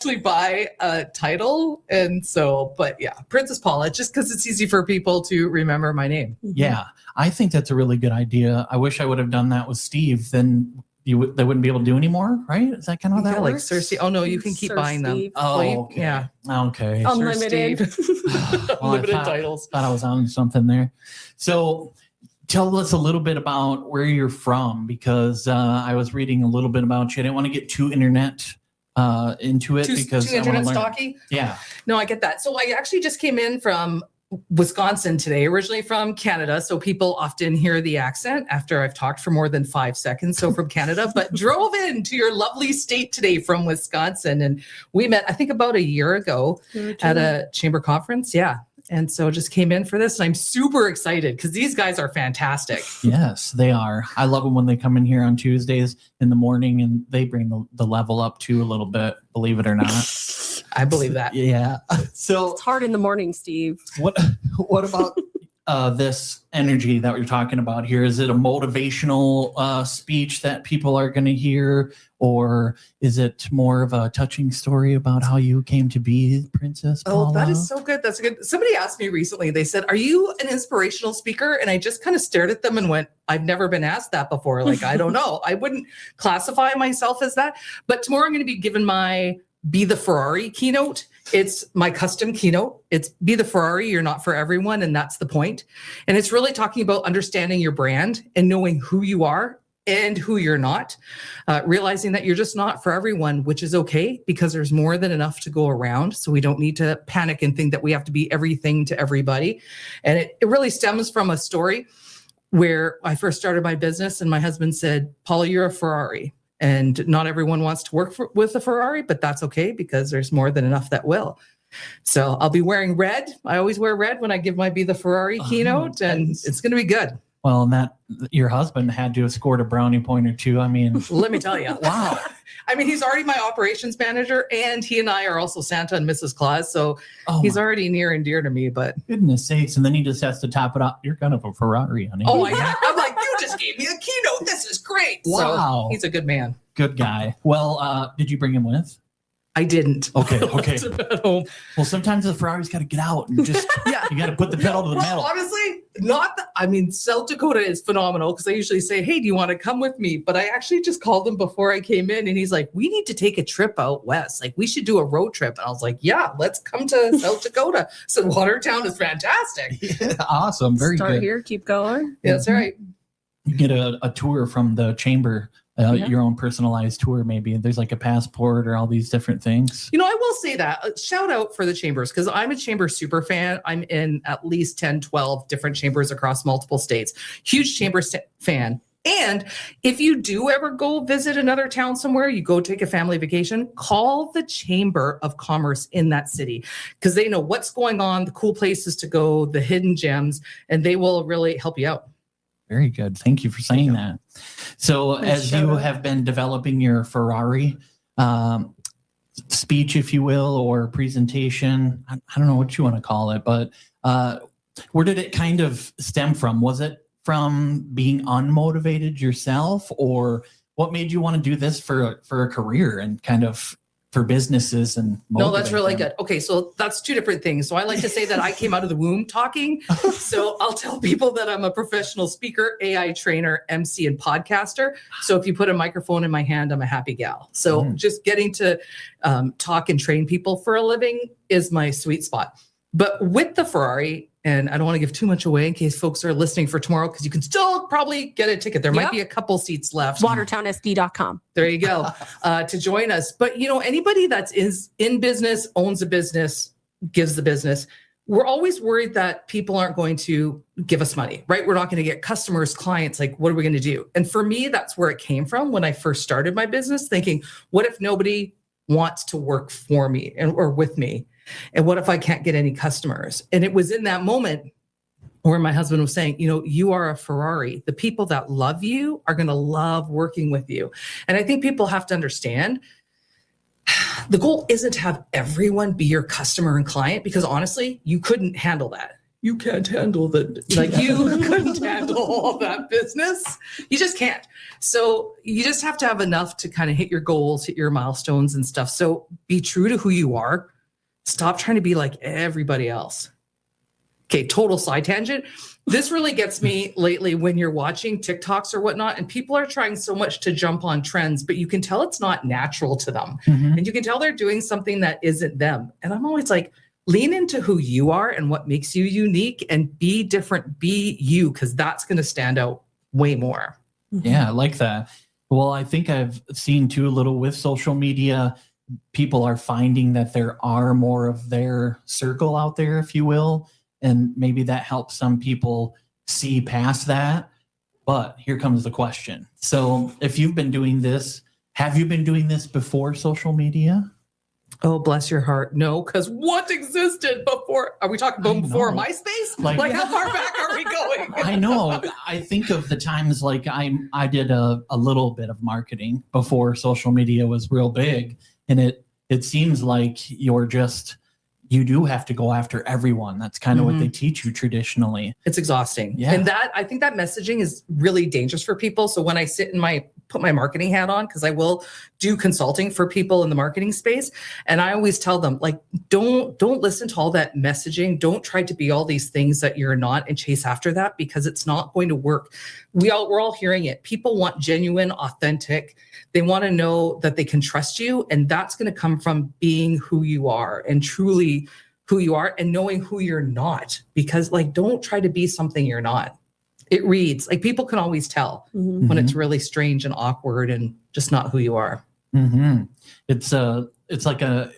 actually buy a title. And so, but yeah, Princess Paula, just because it's easy for people to remember my name. Yeah, I think that's a really good idea. I wish I would have done that with Steve. Then they wouldn't be able to do anymore, right? Is that kind of how that works? Like Cersei. Oh no, you can keep Sir buying Steve. them. Oh, okay. Yeah. Okay. Unlimited. Unlimited titles. Thought I was on something there. So tell us a little bit about where you're from, because I was reading a little bit about you. I didn't want to get too internet into it because too internet stocky. Yeah. No, I get that. So I actually just came in from Wisconsin today, originally from Canada. So people often hear the accent after I've talked for more than 5 seconds. So from Canada, but drove into your lovely state today from Wisconsin. And we met, I think, about a year ago at a chamber conference. Yeah. And so just came in for this, and I'm super excited because these guys are fantastic. Yes, they are. I love them when they come in here on Tuesdays in the morning, and they bring the level up too a little bit, believe it or not. I believe that. Yeah. So It's hard in the morning, Steve. what about this energy that we're talking about here? Is it a motivational speech that people are going to hear, or is it more of a touching story about how you came to be Princess Paula? Oh, that is so good. That's good. Somebody asked me recently, they said, "Are you an inspirational speaker?" And I just kind of stared at them and went, "I've never been asked that before. Like, I don't know. I wouldn't classify myself as that." But tomorrow I'm going to be given my Be the Ferrari keynote. It's my custom keynote. It's Be the Ferrari. You're not for everyone. And that's the point. And it's really talking about understanding your brand and knowing who you are and who you're not, realizing that you're just not for everyone, which is okay because there's more than enough to go around. So we don't need to panic and think that we have to be everything to everybody. And it really stems from a story where I first started my business and my husband said, "Paula, you're a Ferrari. And not everyone wants to work with a Ferrari, but that's okay because there's more than enough that will." So I'll be wearing red. I always wear red when I give my Be the Ferrari keynote, and it's going to be good. Well, and that your husband had to have scored a brownie point or two. I mean, let me tell you. Wow. I mean, he's already my operations manager, and he and I are also Santa and Mrs. Claus. So he's already near and dear to me. But goodness sakes, and then he just has to top it off. You're kind of a Ferrari, honey. Oh, I'm like, you just gave me a keynote. This is great. Wow. So he's a good man. Good guy. Well, did you bring him with? I didn't. Okay. At home. Well, sometimes the Ferrari's got to get out and just, you got to put the pedal to the metal. Honestly, South Dakota is phenomenal because I usually say, "Hey, do you want to come with me?" But I actually just called him before I came in and he's like, "We need to take a trip out west. Like, we should do a road trip." And I was like, "Yeah, let's come to South Dakota." So Watertown is fantastic. Yeah, awesome. Very Start good. here, keep going. Yeah, that's right. You get a tour from the chamber. Your own personalized tour, maybe. There's like a passport or all these different things. You know, I will say that. Shout out for the chambers because I'm a chamber super fan. I'm in at least 10, 12 different chambers across multiple states. Huge chamber fan. And if you do ever go visit another town somewhere, you go take a family vacation, call the Chamber of Commerce in that city because they know what's going on, the cool places to go, the hidden gems, and they will really help you out. Very good. Thank you for saying that. So as you have been developing your Ferrari speech, if you will, or presentation, I don't know what you want to call it, but where did it kind of stem from? Was it from being unmotivated yourself, or what made you want to do this for a career and kind of for businesses and no, that's really good. Okay, so that's two different things. So I like to say that I came out of the womb talking. So I'll tell people that I'm a professional speaker, AI trainer, MC, and podcaster. So if you put a microphone in my hand, I'm a happy gal. So just getting to talk and train people for a living is my sweet spot. But with the Ferrari, and I don't want to give too much away in case folks are listening for tomorrow, because you can still probably get a ticket. There might be a couple seats left. WatertownSD.com. There you go, to join us. But, you know, anybody that's in business, owns a business, gives the business, we're always worried that people aren't going to give us money, right? We're not going to get customers, clients. Like, what are we going to do? And for me, that's where it came from when I first started my business, thinking, what if nobody wants to work for me or with me? And what if I can't get any customers? And it was in that moment where my husband was saying, you know, you are a Ferrari. The people that love you are going to love working with you. And I think people have to understand the goal isn't to have everyone be your customer and client, because honestly, you couldn't handle that. you can't handle the, like you couldn't handle all that business. You just can't. So you just have to have enough to kind of hit your goals, hit your milestones and stuff. So be true to who you are. Stop trying to be like everybody else. Okay, total side tangent. This really gets me lately when you're watching TikToks or whatnot, and people are trying so much to jump on trends, but you can tell it's not natural to them. Mhm. And you can tell they're doing something that isn't them. And I'm always like, lean into who you are and what makes you unique and be different, be you, because that's going to stand out way more. Yeah, I like that. Well, I think I've seen too a little with social media. People are finding that there are more of their circle out there, if you will. And maybe that helps some people see past that. But here comes the question. So if you've been doing this, have you been doing this before social media? Oh, bless your heart. No, because what existed before? Are we talking about I before know. MySpace? Like- Like how far back are we going? I know. I think of the times like I did a little bit of marketing before social media was real big. And it seems like you do have to go after everyone. That's kind of what they teach you traditionally. It's exhausting. Yeah. And that, I think that messaging is really dangerous for people. So when I sit in put my marketing hat on, because I will do consulting for people in the marketing space. And I always tell them, like, don't listen to all that messaging. Don't try to be all these things that you're not and chase after that, because it's not going to work. We're all hearing it. People want genuine, authentic. They want to know that they can trust you. And that's going to come from being who you are and truly who you are and knowing who you're not, because like, don't try to be something you're not. It reads like people can always tell when it's really strange and awkward and just not who you are. Mm-hmm. It's like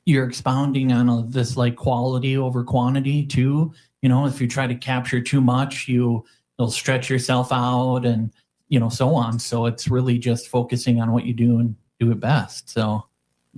you're expounding on this like quality over quantity too. You know, if you try to capture too much, you'll stretch yourself out and, so on. So it's really just focusing on what you do and do it best. So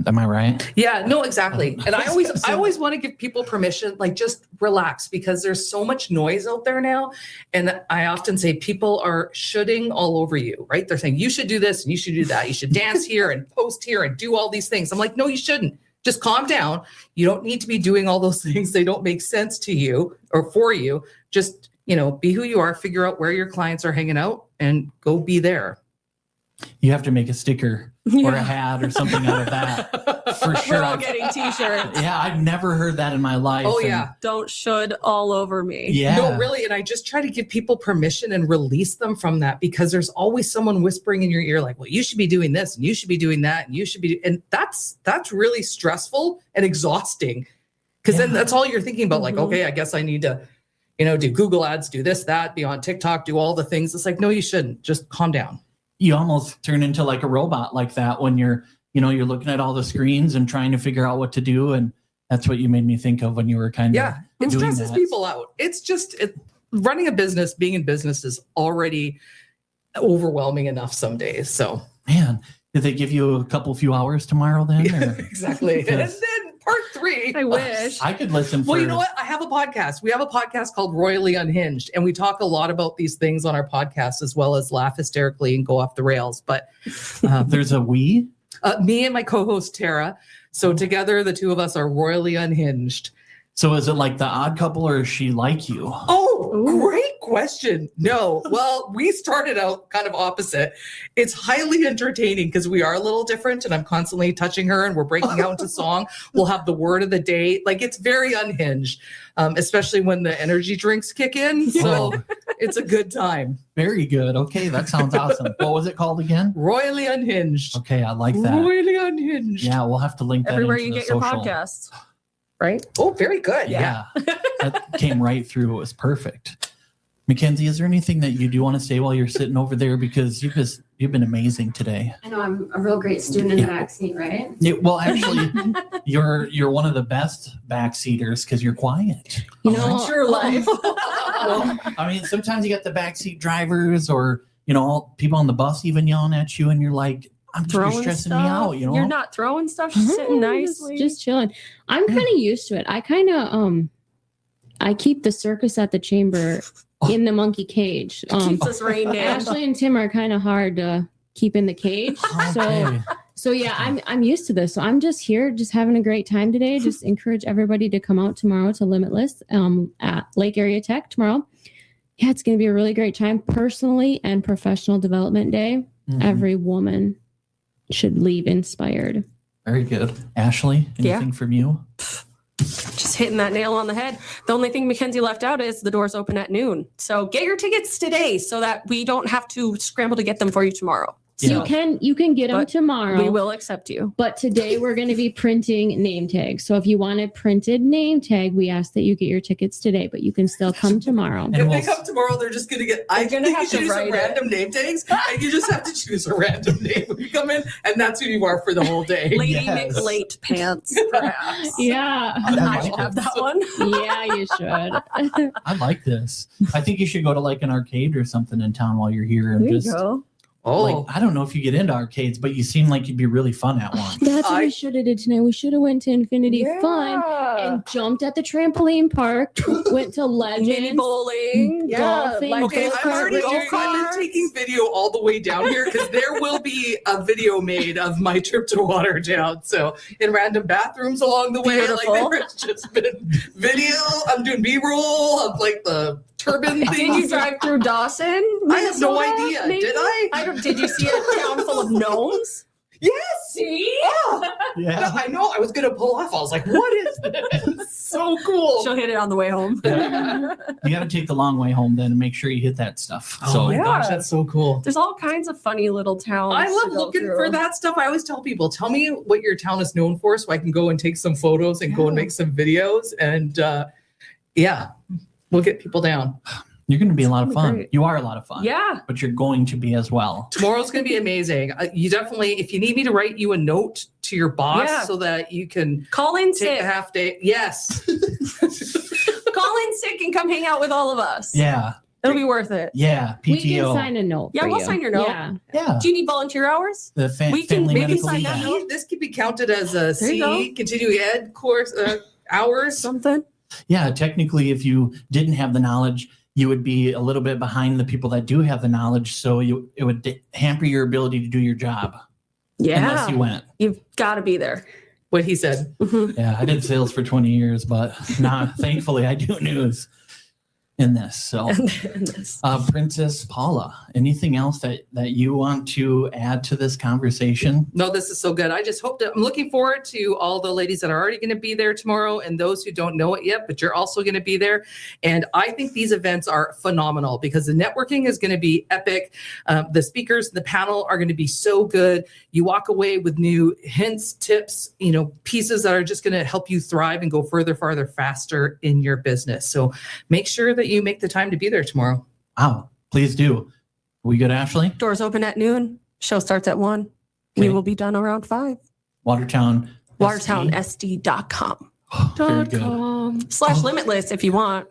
am I right? Yeah, no, exactly. And I always want to give people permission, like just relax, because there's so much noise out there now. And I often say people are shoulding all over you, right? They're saying you should do this and you should do that. You should dance here and post here and do all these things. I'm like, no, you shouldn't. Just calm down. You don't need to be doing all those things. They don't make sense to you or for you. Just, be who you are, figure out where your clients are hanging out and go be there. You have to make a sticker or a hat or something out of that. For sure. We're all getting t-shirts. Yeah, I've never heard that in my life. Oh, and yeah. Don't should all over me. Yeah. No, really. And I just try to give people permission and release them from that, because there's always someone whispering in your ear, like, well, you should be doing this and you should be doing that. And you should be. And that's really stressful and exhausting, because then that's all you're thinking about. Like, okay, I guess I need to, do Google ads, do this, that, be on TikTok, do all the things. It's like, no, you shouldn't. Just calm down. You almost turn into like a robot like that when you're looking at all the screens and trying to figure out what to do. And that's what you made me think of when you were kind of it doing stresses that. people out. It's just running a business, being in business is already overwhelming enough some days. So, man, did they give you a few hours tomorrow then? yeah, Or? exactly. And then part 3. I wish. I could listen for. Well, you know what? I have a podcast. We have a podcast called Royally Unhinged, and we talk a lot about these things on our podcast, as well as laugh hysterically and go off the rails. But There's a we? me and my co-host Tara. So together, the two of us are Royally Unhinged. So is it like the Odd Couple, or is she like you? Oh, Ooh. great question. No, well, we started out kind of opposite. It's highly entertaining because we are a little different, and I'm constantly touching her and we're breaking out into song. We'll have the word of the day. Like, it's very unhinged, especially when the energy drinks kick in. So it's a good time. Very good. Okay, that sounds awesome. What was it called again? Royally Unhinged. Okay, I like that. Royally Unhinged. Yeah, we'll have to link that Everywhere into you the get your social. podcasts. Right? Oh, very good. Yeah, that came right through. It was perfect. Mackenzie, is there anything that you do want to say while you're sitting over there? Because you've been amazing today. I know I'm a real great student in the backseat, right? Yeah, well, actually, you're one of the best backseaters because you're quiet. You know, It's your life. Well, I mean, sometimes you get the backseat drivers or people on the bus even yelling at you, and you're like, you're stressing me out. You're not throwing stuff. She's sitting nicely. just chilling. I'm kind of used to it. I kind of I keep the circus at the chamber in the monkey cage. Keeps us reined in. Ashley and Tim are kind of hard to keep in the cage. Okay. So So yeah, I'm used to this. So I'm just here, just having a great time today. Just encourage everybody to come out tomorrow to Limitless at Lake Area Tech tomorrow. Yeah, it's going to be a really great time. Personally and professional development day. Mhm. Every woman should leave inspired. Very good. Ashley, anything from you? Just hitting that nail on the head. The only thing Mackenzie left out is the doors open at noon. So get your tickets today so that we don't have to scramble to get them for you tomorrow. Yeah. You can get them But tomorrow. We will accept you. But today we're going to be printing name tags. So if you want a printed name tag, we ask that you get your tickets today, but you can still come tomorrow. And If we'll- they come tomorrow, they're just gonna get. I They're gonna think you have should to do some write it. random name tags, and you just have to choose a random name when you come in, and that's who you are for the whole day. Lady Yes. McLate pants, perhaps. Yeah. I I like should have this. that one. Yeah, you should. I like this. I think you should go to like an arcade or something in town while you're here and There you just go. Oh, like, I don't know if you get into arcades, but you seem like you'd be really fun at one. That's what I- we should have did tonight. We should have went to Infinity Fun and jumped at the trampoline park, went to mini Legends. bowling. golfing, like okay. go I'm already go doing. I've been taking video all the way down here because there will be a video made of my trip to Watertown. So in random bathrooms along the way, Beautiful. like there's just been video. I'm doing B-roll of like the turban Did thing. you drive through Dawson? I have no Minnesota, idea. maybe? Did I? Did you see a town full of gnomes? Yes. See? Oh, Yeah. I know. I was gonna pull off. I was like, "What is this? So cool." She'll hit it on the way home. You got to take the long way home then and make sure you hit that stuff. Oh So my yeah. gosh, that's so cool. There's all kinds of funny little towns. I to love go looking through. for that stuff. I always tell people, tell me what your town is known for so I can go and take some photos and go and Yeah. make some videos. And yeah, we'll get people down. you're going to be a lot of It's gonna be fun. great. You are a lot of fun. Yeah. But you're going to be as well. Tomorrow's going to be amazing. You definitely, if you need me to write you a note to your boss Yeah. so that you can Call in take sick. a half day. Yes. Call in sick and come hang out with all of us. Yeah. It'll be worth it. Yeah. We can PTO. sign a note. Yeah, for we'll you. sign your note. Yeah. Yeah. Do you need volunteer hours? The We can family maybe medical sign leave. that note. This could be counted as a There you CE, continuing ed course hours. Something. Yeah. Technically, if you didn't have the knowledge, you would be a little bit behind the people that do have the knowledge. So it would hamper your ability to do your job unless Yeah. you went. You've got to be there. What he said. Mhm. Yeah. I did sales for 20 years, but now thankfully I do news in this. So. And this. Princess Paula, anything else that you want to add to this conversation? No, this is so good. I just hope that I'm looking forward to all the ladies that are already going to be there tomorrow and those who don't know it yet, but you're also going to be there. And I think these events are phenomenal because the networking is going to be epic. The speakers, the panel are going to be so good. You walk away with new hints, tips, pieces that are just going to help you thrive and go further, farther, faster in your business. So make sure that you make the time to be there tomorrow. Wow, please do. We good, Ashley? Doors open at noon. Show starts at 1. Okay. We will be done around 5. Watertown. WatertownSD.com Very good. /limitless if you want.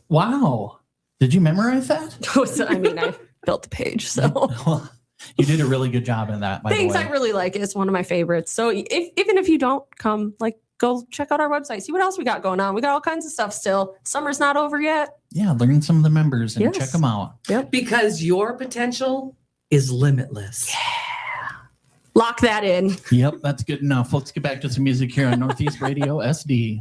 Wow. Did you memorize that? I mean, I built the page, so. Well, you did a really good job in that, by Things the way. I really like. It's one of my favorites. So even if you don't come, go check out our website. See what else we got going on. We got all kinds of stuff still. Summer's not over yet. Yeah, learn some of the members and Yes. check them out. Because your potential is limitless. Lock that in. Yep, that's good enough. Let's get back to some music here on Northeast Radio SD.